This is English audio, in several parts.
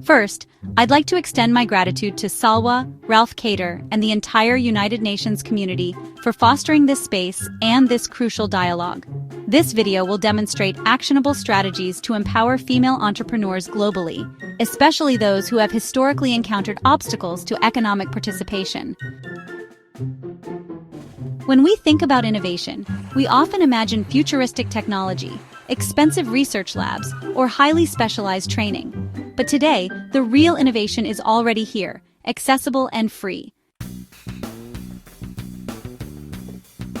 First, I'd like to extend my gratitude to Salwa, Ralph Cater, and the entire United Nations community for fostering this space and this crucial dialogue. This video will demonstrate actionable strategies to empower female entrepreneurs globally, especially those who have historically encountered obstacles to economic participation. When we think about innovation, we often imagine futuristic technology, expensive research labs, or highly specialized training. But today, the real innovation is already here, accessible and free.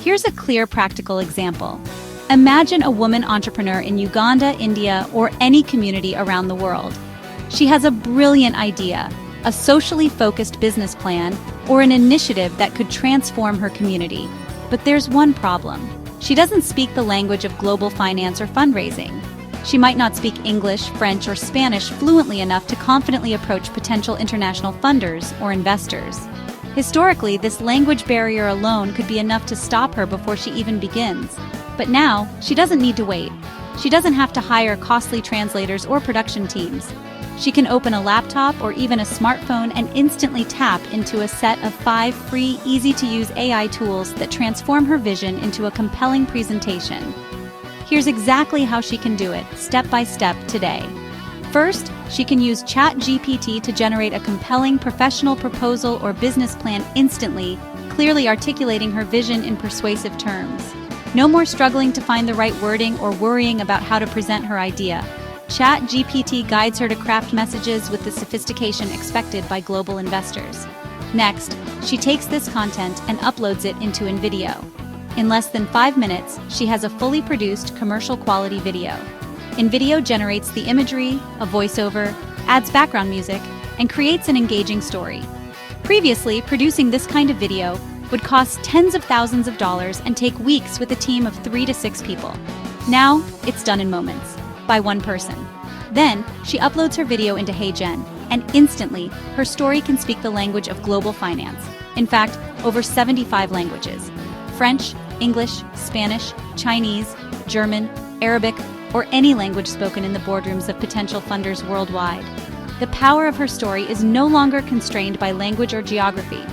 Here's a clear, practical example. Imagine a woman entrepreneur in Uganda, India, or any community around the world. She has a brilliant idea, a socially focused business plan, or an initiative that could transform her community. But there's one problem. She doesn't speak the language of global finance or fundraising. She might not speak English, French, or Spanish fluently enough to confidently approach potential international funders or investors. Historically, this language barrier alone could be enough to stop her before she even begins. But now, she doesn't need to wait. She doesn't have to hire costly translators or production teams. She can open a laptop or even a smartphone and instantly tap into a set of 5 free, easy-to-use AI tools that transform her vision into a compelling presentation. Here's exactly how she can do it, step by step, today. First, she can use ChatGPT to generate a compelling professional proposal or business plan instantly, clearly articulating her vision in persuasive terms. No more struggling to find the right wording or worrying about how to present her idea. ChatGPT guides her to craft messages with the sophistication expected by global investors. Next, she takes this content and uploads it into InVideo. In less than 5 minutes, she has a fully produced, commercial-quality video. InVideo generates the imagery, a voiceover, adds background music, and creates an engaging story. Previously, producing this kind of video would cost tens of thousands of dollars and take weeks with a team of 3 to 6 people. Now, it's done in moments, by one person. Then, she uploads her video into HeyGen, and instantly, her story can speak the language of global finance. In fact, over 75 languages. French, English, Spanish, Chinese, German, Arabic, or any language spoken in the boardrooms of potential funders worldwide. The power of her story is no longer constrained by language or geography.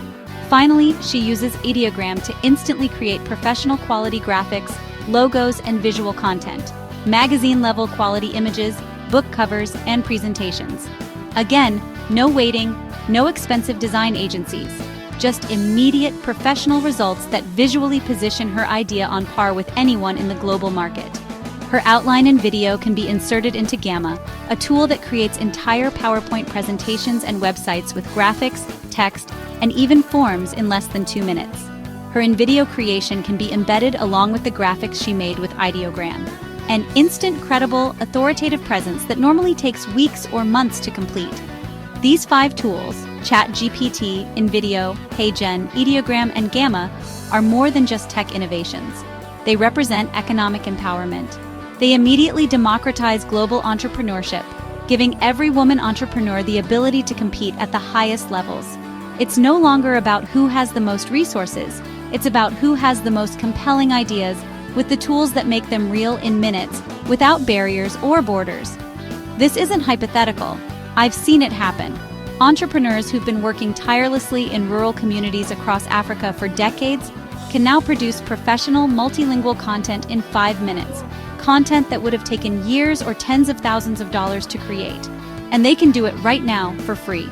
Finally, she uses Ideogram to instantly create professional quality graphics, logos, and visual content, magazine-level quality images, book covers, and presentations. Again, no waiting, no expensive design agencies. Just immediate professional results that visually position her idea on par with anyone in the global market. Her outline and video can be inserted into Gamma, a tool that creates entire PowerPoint presentations and websites with graphics, text, and even forms in less than 2 minutes. Her InVideo creation can be embedded along with the graphics she made with Ideogram. An instant, credible, authoritative presence that normally takes weeks or months to complete. These 5 tools, ChatGPT, InVideo, HeyGen, Ideogram, and Gamma, are more than just tech innovations. They represent economic empowerment. They immediately democratize global entrepreneurship, giving every woman entrepreneur the ability to compete at the highest levels. It's no longer about who has the most resources, it's about who has the most compelling ideas with the tools that make them real in minutes, without barriers or borders. This isn't hypothetical. I've seen it happen. Entrepreneurs who've been working tirelessly in rural communities across Africa for decades can now produce professional multilingual content in 5 minutes, content that would have taken years or tens of thousands of dollars to create. And they can do it right now for free.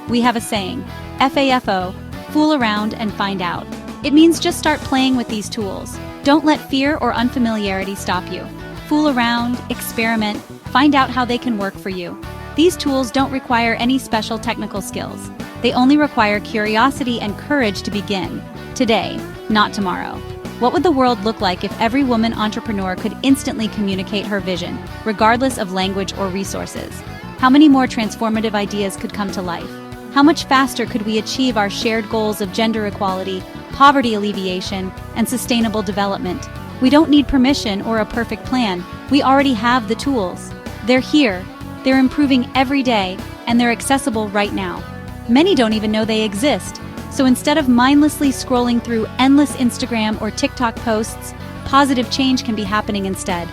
We have a saying, FAFO, fool around and find out. It means just start playing with these tools. Don't let fear or unfamiliarity stop you. Fool around, experiment, find out how they can work for you. These tools don't require any special technical skills. They only require curiosity and courage to begin. Today, not tomorrow. What would the world look like if every woman entrepreneur could instantly communicate her vision, regardless of language or resources? How many more transformative ideas could come to life? How much faster could we achieve our shared goals of gender equality, poverty alleviation, and sustainable development? We don't need permission or a perfect plan. We already have the tools. They're here. They're improving every day, and they're accessible right now. Many don't even know they exist. So instead of mindlessly scrolling through endless Instagram or TikTok posts, positive change can be happening instead.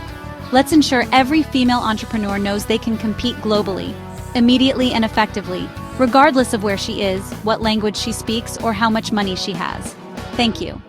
Let's ensure every female entrepreneur knows they can compete globally, immediately and effectively, regardless of where she is, what language she speaks, or how much money she has. Thank you.